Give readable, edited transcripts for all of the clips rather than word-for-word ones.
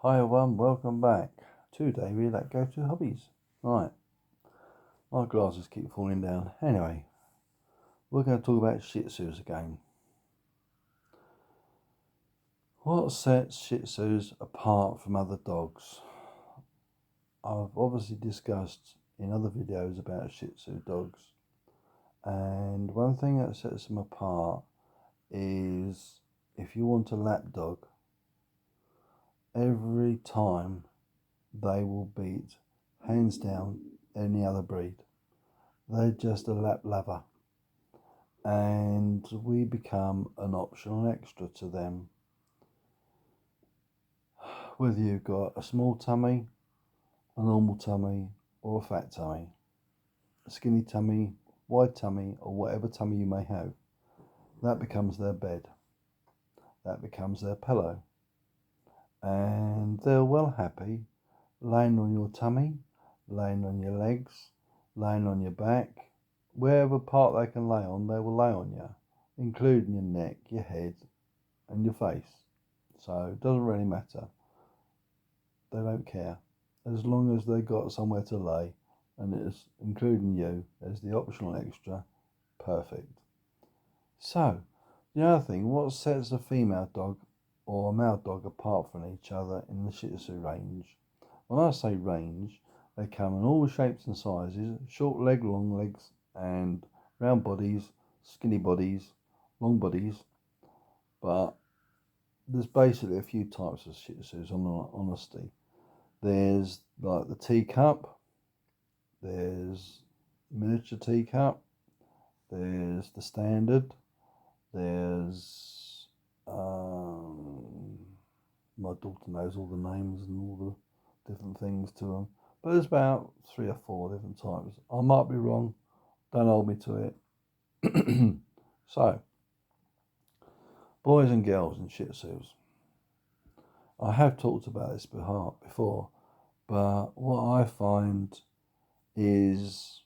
Hi everyone, welcome back. Today we go to hobbies. Right, my glasses keep falling down. Anyway, we're going to talk about Shih Tzus again. What sets Shih Tzus apart from other dogs? I've obviously discussed in other videos about Shih Tzu dogs, and one thing that sets them apart is if you want a lap dog, every time they will beat, hands down, any other breed. They're just a lap lover, and we become an optional extra to them. Whether you've got a small tummy, a normal tummy, or a fat tummy, a skinny tummy, wide tummy, or whatever tummy you may have, that becomes their bed, that becomes their pillow, and they're well happy laying on your tummy, laying on your legs, laying on your back. Wherever part they can lay on, they will lay on you, including your neck, your head, and your face. So it doesn't really matter. They don't care. As long as they got somewhere to lay, and it's including you as the optional extra, perfect. So, the other thing, what sets a female dog or a male dog apart from each other in the Shih Tzu range? When I say range, they come in all shapes and sizes, short leg, long legs, and round bodies, skinny bodies, long bodies, but there's basically a few types of Shih Tzus, on honesty. There's like the teacup, there's miniature teacup, there's the standard, there's my daughter knows all the names and all the different things to them, but there's about 3 or 4 different types. I might be wrong, don't hold me to it. So, boys and girls in Shih Tzus. I have talked about this before, but what I find is,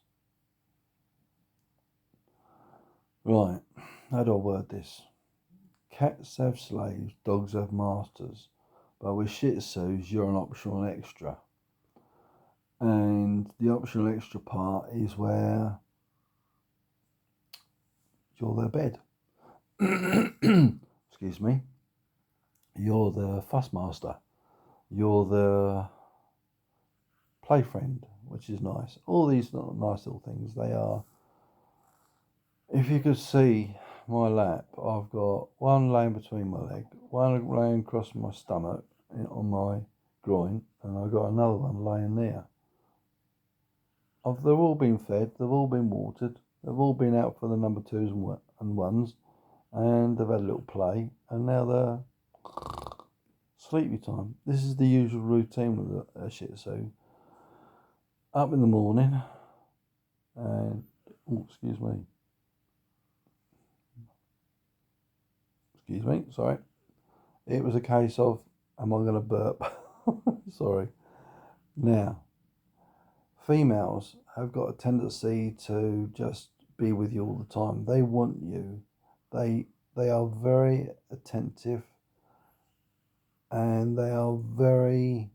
right, how do I word this? Cats have slaves, dogs have masters, but with Shih Tzus, you're an optional extra. And the optional extra part is where you're their bed. Excuse me. You're the fuss master. You're the play friend, which is nice. All these nice little things, they are. If you could see my lap, I've got one laying between my leg, one laying across my stomach on my groin, and I've got another one laying there. They've all been fed, they've all been watered, they've all been out for the number 2s and 1s, and they've had a little play, and now they're sleepy time. This is the usual routine with a Shih Tzu. Up in the morning, and excuse me, sorry. It was a case of, am I going to burp? Sorry. Now, females have got a tendency to just be with you all the time. They want you. They are very attentive, and they are very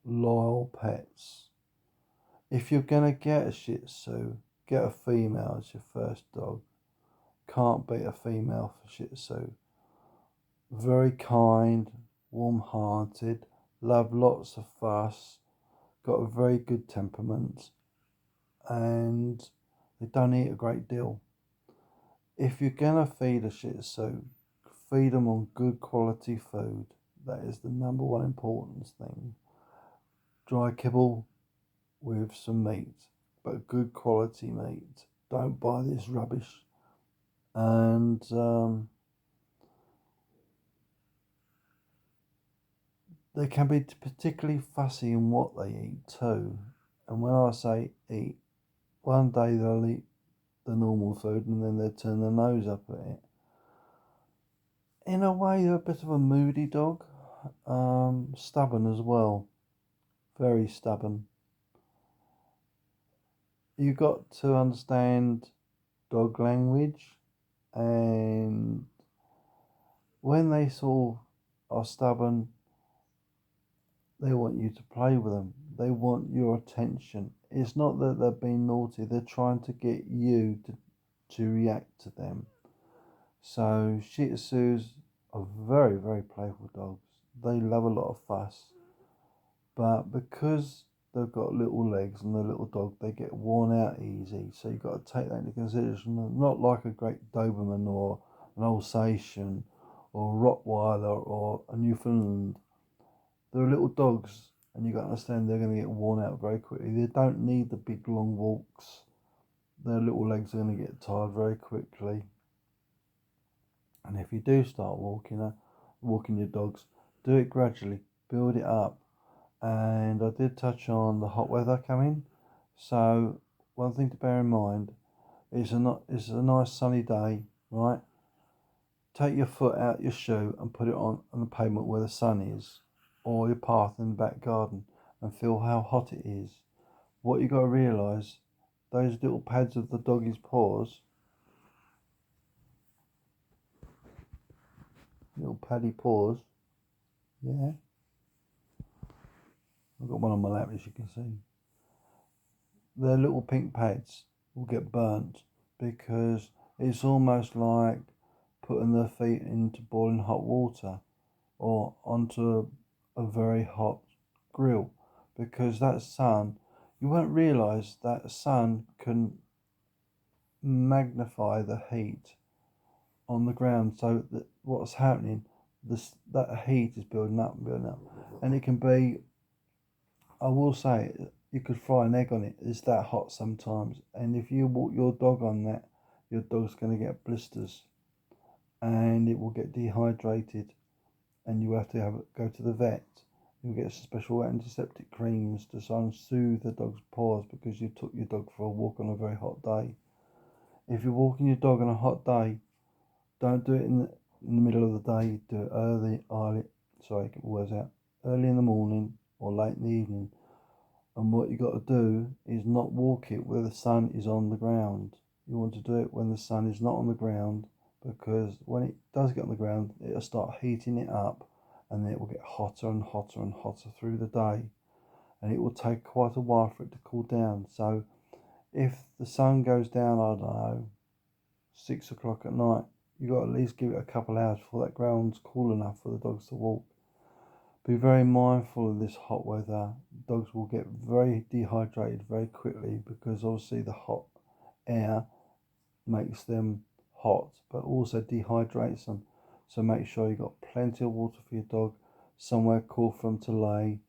loyal pets. If you're going to get a Shih Tzu, get a female as your first dog. Can't beat a female for Shih Tzu. Very kind, warm-hearted, love lots of fuss, got a very good temperament, and they don't eat a great deal. If you're going to feed a Shih Tzu, feed them on good quality food. That is the number one important thing. Dry kibble with some meat, but good quality meat. Don't buy this rubbish. And they can be particularly fussy in what they eat too. And when I say eat, one day they'll eat the normal food and then they'll turn their nose up at it. In a way, they're a bit of a moody dog. Stubborn as well. Very stubborn. You've got to understand dog language, and when they sort of are stubborn, They want you to play with them. They want your attention. It's not that they're being naughty. They're trying to get you to react to them. So Shih Tzus are very, very playful dogs. They love a lot of fuss. But because they've got little legs and they're little dog, they get worn out easy. So you've got to take that into consideration. Not like a Great Doberman or an Alsatian or a Rottweiler or a Newfoundland. They're little dogs, and you've got to understand they're going to get worn out very quickly. They don't need the big long walks. Their little legs are going to get tired very quickly. And if you do start walking your dogs, do it gradually, build it up. And I did touch on the hot weather coming. So one thing to bear in mind is it's a nice sunny day, right? Take your foot out your shoe and put it on the pavement where the sun is, or your path in the back garden, and feel how hot it is. What you got to realise, those little pads of the doggy's paws, little paddy paws, yeah. I've got one on my lap, as you can see. Their little pink pads will get burnt because it's almost like putting their feet into boiling hot water or onto a very hot grill, because that sun, you won't realise that sun can magnify the heat on the ground. So that what's happening, that heat is building up and building up, and it can be, I will say, you could fry an egg on it. It's that hot sometimes, and if you walk your dog on that, your dog's going to get blisters, and it will get dehydrated, and you have to go to the vet. You'll get special antiseptic creams to try and soothe the dog's paws because you took your dog for a walk on a very hot day. If you're walking your dog on a hot day, don't do it in the middle of the day. Do it early in the morning or late in the evening. And what you got to do is not walk it where the sun is on the ground. You want to do it when the sun is not on the ground, because when it does get on the ground, it'll start heating it up, and then it will get hotter and hotter and hotter through the day, and it will take quite a while for it to cool down. So if the sun goes down, I don't know, 6 o'clock at night, you got to at least give it a couple of hours before that ground's cool enough for the dogs to walk. Be very mindful of this hot weather. Dogs will get very dehydrated very quickly because obviously the hot air makes them hot, but also dehydrates them. So make sure you've got plenty of water for your dog, somewhere cool for them to lay,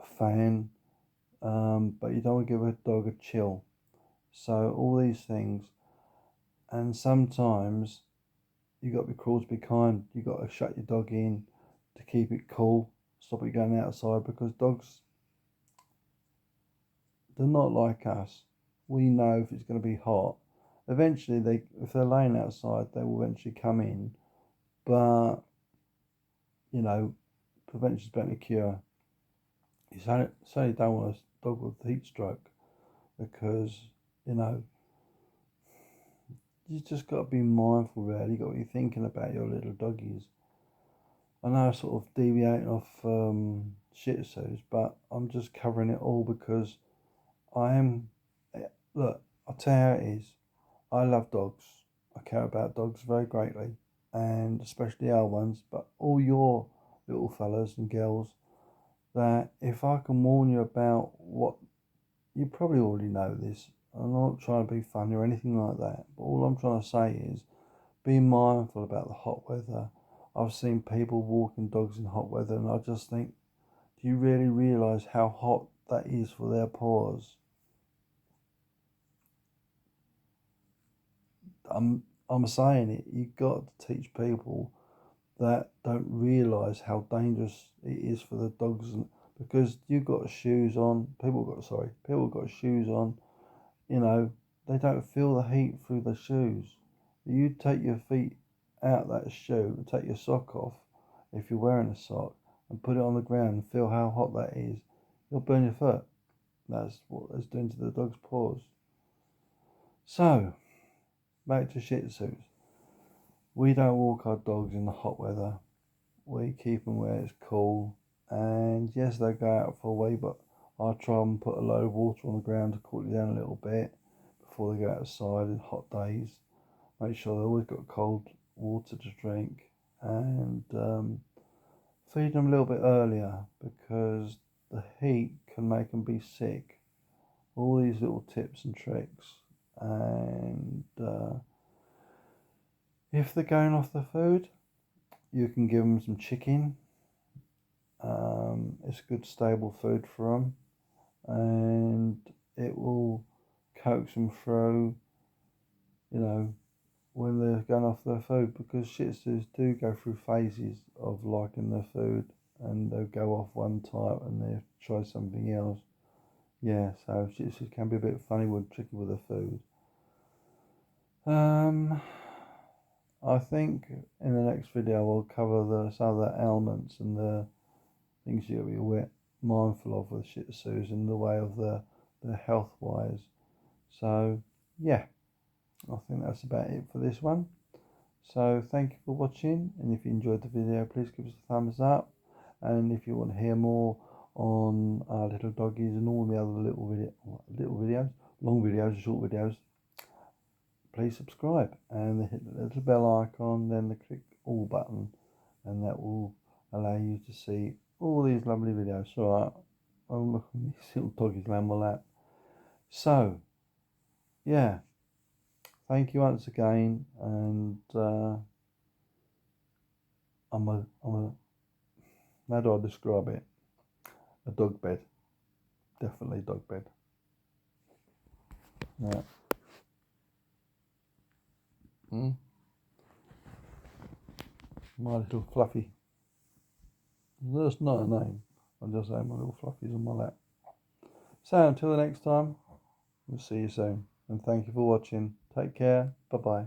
a fan, but you don't want to give a dog a chill. So all these things, and sometimes you got to be cruel to be kind. You got to shut your dog in to keep it cool, stop it going outside, because dogs, they're not like us. We know if it's going to be hot. Eventually, if they're laying outside, they will eventually come in. But, prevention's better than cure. You certainly don't want a dog with heat stroke, because, you just got to be mindful, really. You got to be thinking about your little doggies. I know I'm sort of deviating off Shih Tzus, but I'm just covering it all because look, I'll tell you how it is. I love dogs. I care about dogs very greatly, and especially our ones, but all your little fellas and girls, that if I can warn you about what, you probably already know this. I'm not trying to be funny or anything like that, but all I'm trying to say is be mindful about the hot weather. I've seen people walking dogs in hot weather, and I just think, do you really realise how hot that is for their paws? I'm saying it. You've got to teach people that don't realise how dangerous it is for the dogs, because you've got shoes on. People got shoes on. They don't feel the heat through the shoes. You take your feet out that shoe and take your sock off, if you're wearing a sock, and put it on the ground and feel how hot that is. You'll burn your foot. That's what it's doing to the dog's paws. So, back to Shih Tzus. We don't walk our dogs in the hot weather. We keep them where it's cool, and yes, they go out for a wee, but I try and put a load of water on the ground to cool it down a little bit before they go outside in hot days. Make sure they've always got cold water to drink, and feed them a little bit earlier because the heat can make them be sick. All these little tips and tricks, and if they're going off the food, you can give them some chicken. It's good stable food for them, and it will coax them through, you know, when they're going off their food, because Shih Tzus do go through phases of liking their food, and they'll go off one type and they try something else. Yeah, so Shih Tzus can be a bit funny with tricky with the food. I think in the next video we'll cover some of the ailments and the things you gotta be mindful of with Shih Tzus in the way of the health wise. So yeah, I think that's about it for this one. So thank you for watching, and if you enjoyed the video, please give us a thumbs up, and if you want to hear more on our little doggies and all the other little videos, long videos and short videos, please subscribe and hit the little bell icon, then the click all button, and that will allow you to see all these lovely videos. So I'm looking at these little doggies laying on my lap. So yeah, thank you once again, and I'm a how do I describe it? A dog bed, definitely dog bed. Yeah. My little fluffy. That's not a name. I'm just saying my little fluffies on my lap. So until the next time, we'll see you soon. And thank you for watching. Take care. Bye bye.